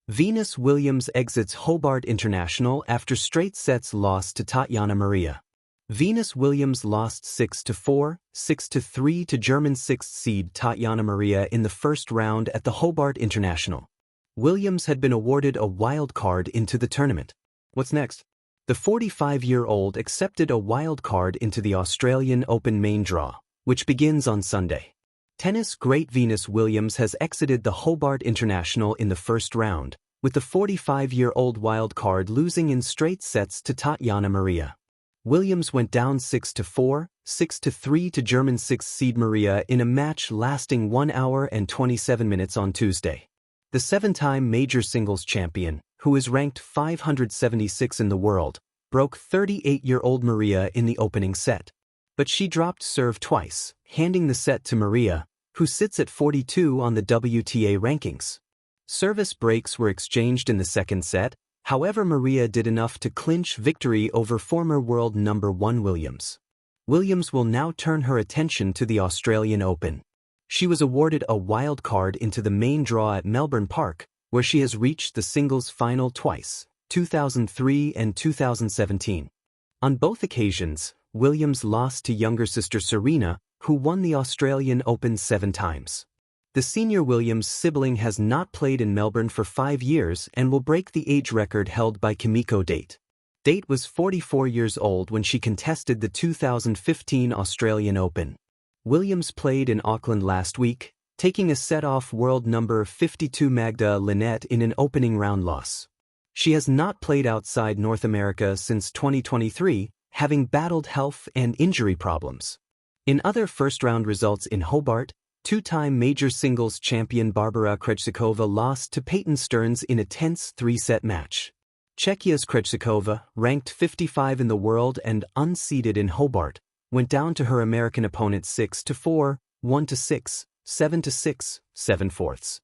Venus Williams exits Hobart International after straight sets loss to Tatjana Maria. Venus Williams lost 6-4, 6-3 to German 6th seed Tatjana Maria in the first round at the Hobart International. Williams had been awarded a wild card into the tournament. What's next? The 45-year-old accepted a wild card into the Australian Open main draw, which begins on Sunday. Tennis great Venus Williams has exited the Hobart International in the first round, with the 45-year-old wild card losing in straight sets to Tatjana Maria. Williams went down 6-4, 6-3 to German 6th seed Maria in a match lasting 1 hour and 27 minutes on Tuesday. The seven-time major singles champion, who is ranked 576 in the world, broke 38-year-old Maria in the opening set. But she dropped serve twice, handing the set to Maria, who sits at 42 on the WTA rankings. Service breaks were exchanged in the second set, however Maria did enough to clinch victory over former world number 1 Williams. Williams will now turn her attention to the Australian Open. She was awarded a wild card into the main draw at Melbourne Park, where she has reached the singles final twice, 2003 and 2017. On both occasions, Williams lost to younger sister Serena, who won the Australian Open 7 times. The senior Williams sibling has not played in Melbourne for 5 years and will break the age record held by Kimiko Date. Date was 44 years old when she contested the 2015 Australian Open. Williams played in Auckland last week, taking a set-off world number 52 Magda Linette in an opening round loss. She has not played outside North America since 2023, having battled health and injury problems. In other first-round results in Hobart, two-time major singles champion Barbara Krejcikova lost to Peyton Stearns in a tense 3-set match. Czechia's Krejcikova, ranked 55 in the world and unseeded in Hobart, went down to her American opponent 6-4, 1-6, 7-6, 7/4.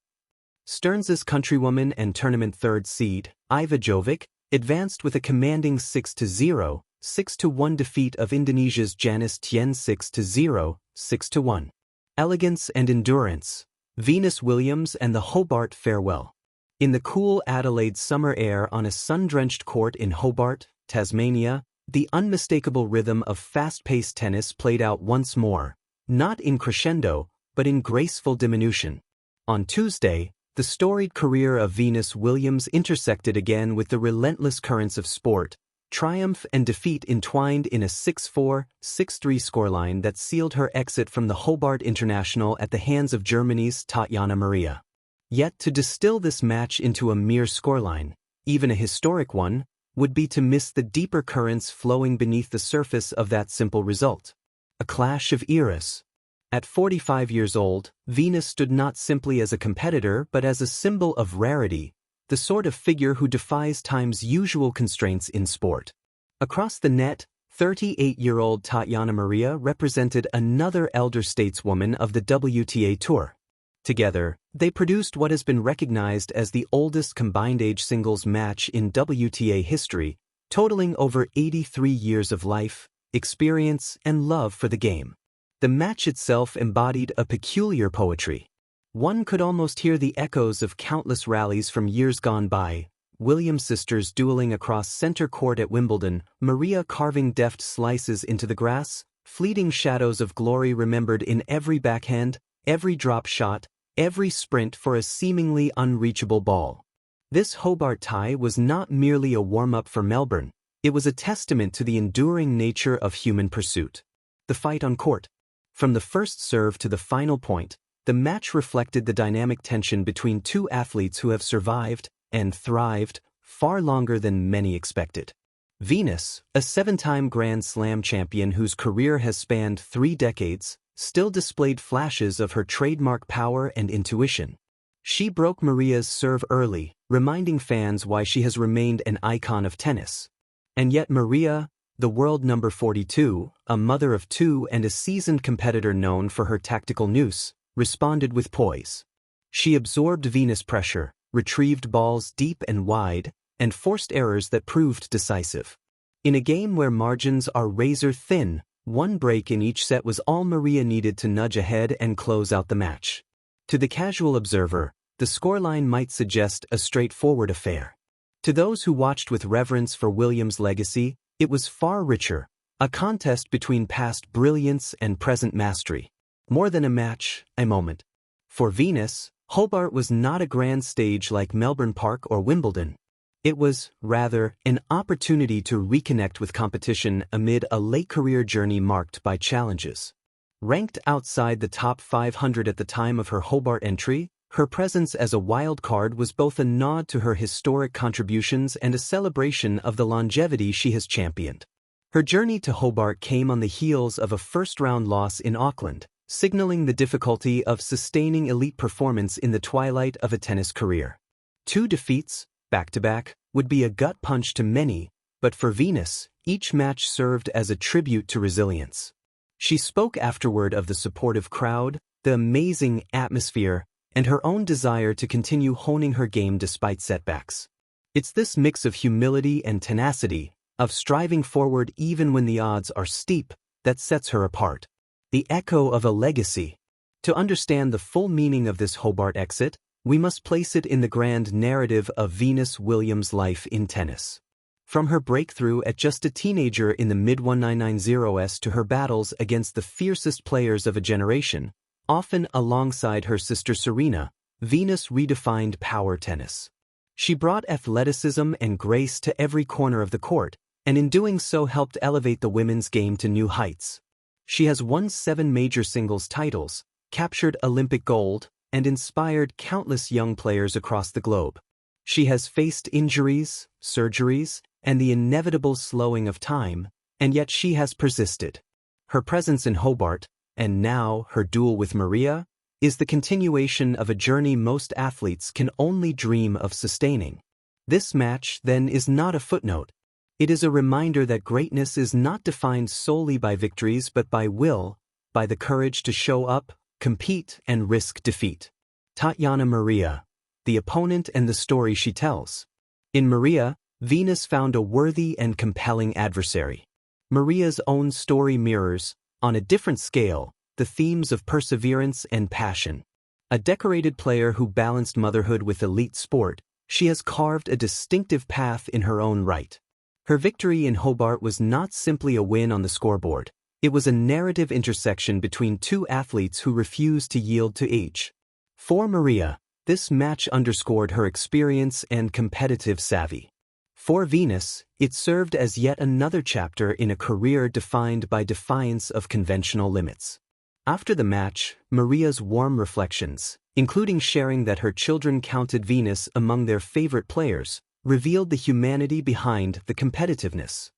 Stearns's countrywoman and tournament third seed, Iva Jovic, advanced with a commanding 6-0, 6-1 defeat of Indonesia's Janice Tien 6-0, 6-1. Elegance and endurance. Venus Williams and the Hobart farewell. In the cool Adelaide summer air on a sun-drenched court in Hobart, Tasmania, the unmistakable rhythm of fast-paced tennis played out once more, not in crescendo, but in graceful diminution. On Tuesday, the storied career of Venus Williams intersected again with the relentless currents of sport, triumph and defeat entwined in a 6-4, 6-3 scoreline that sealed her exit from the Hobart International at the hands of Germany's Tatjana Maria. Yet to distill this match into a mere scoreline, even a historic one, would be to miss the deeper currents flowing beneath the surface of that simple result. A clash of eras. At 45 years old, Venus stood not simply as a competitor but as a symbol of rarity, the sort of figure who defies time's usual constraints in sport. Across the net, 38-year-old Tatjana Maria represented another elder stateswoman of the WTA Tour. Together, they produced what has been recognized as the oldest combined-age singles match in WTA history, totaling over 83 years of life, experience, and love for the game. The match itself embodied a peculiar poetry. One could almost hear the echoes of countless rallies from years gone by, Williams sisters dueling across center court at Wimbledon, Maria carving deft slices into the grass, fleeting shadows of glory remembered in every backhand, every drop shot, every sprint for a seemingly unreachable ball. This Hobart tie was not merely a warm-up for Melbourne, it was a testament to the enduring nature of human pursuit. The fight on court. From the first serve to the final point, the match reflected the dynamic tension between two athletes who have survived and thrived far longer than many expected. Venus, a 7-time Grand Slam champion whose career has spanned 3 decades, still displayed flashes of her trademark power and intuition. She broke Maria's serve early, reminding fans why she has remained an icon of tennis. And yet Maria, the world number 42, a mother of 2 and a seasoned competitor known for her tactical nous, responded with poise. She absorbed Venus pressure, retrieved balls deep and wide, and forced errors that proved decisive. In a game where margins are razor-thin, one break in each set was all Maria needed to nudge ahead and close out the match. To the casual observer, the scoreline might suggest a straightforward affair. To those who watched with reverence for Williams' legacy, it was far richer, a contest between past brilliance and present mastery. More than a match, a moment. For Venus, Hobart was not a grand stage like Melbourne Park or Wimbledon. It was, rather, an opportunity to reconnect with competition amid a late-career journey marked by challenges. Ranked outside the top 500 at the time of her Hobart entry, her presence as a wild card was both a nod to her historic contributions and a celebration of the longevity she has championed. Her journey to Hobart came on the heels of a first-round loss in Auckland, signaling the difficulty of sustaining elite performance in the twilight of a tennis career. 2 defeats, back-to-back, would be a gut punch to many, but for Venus, each match served as a tribute to resilience. She spoke afterward of the supportive crowd, the amazing atmosphere, and her own desire to continue honing her game despite setbacks. It's this mix of humility and tenacity, of striving forward even when the odds are steep, that sets her apart. The echo of a legacy. To understand the full meaning of this Hobart exit, we must place it in the grand narrative of Venus Williams' life in tennis. From her breakthrough at just a teenager in the mid-1990s to her battles against the fiercest players of a generation, often alongside her sister Serena, Venus redefined power tennis. She brought athleticism and grace to every corner of the court, and in doing so helped elevate the women's game to new heights. She has won 7 major singles titles, captured Olympic gold, and inspired countless young players across the globe. She has faced injuries, surgeries, and the inevitable slowing of time, and yet she has persisted. Her presence in Hobart, and now her duel with Maria, is the continuation of a journey most athletes can only dream of sustaining. This match, then, is not a footnote. It is a reminder that greatness is not defined solely by victories but by will, by the courage to show up, compete, and risk defeat. Tatjana Maria, the opponent and the story she tells. In Maria, Venus found a worthy and compelling adversary. Maria's own story mirrors, on a different scale, the themes of perseverance and passion. A decorated player who balanced motherhood with elite sport, she has carved a distinctive path in her own right. Her victory in Hobart was not simply a win on the scoreboard. It was a narrative intersection between 2 athletes who refused to yield to age. For Maria, this match underscored her experience and competitive savvy. For Venus, it served as yet another chapter in a career defined by defiance of conventional limits. After the match, Maria's warm reflections, including sharing that her children counted Venus among their favorite players, revealed the humanity behind the competitiveness.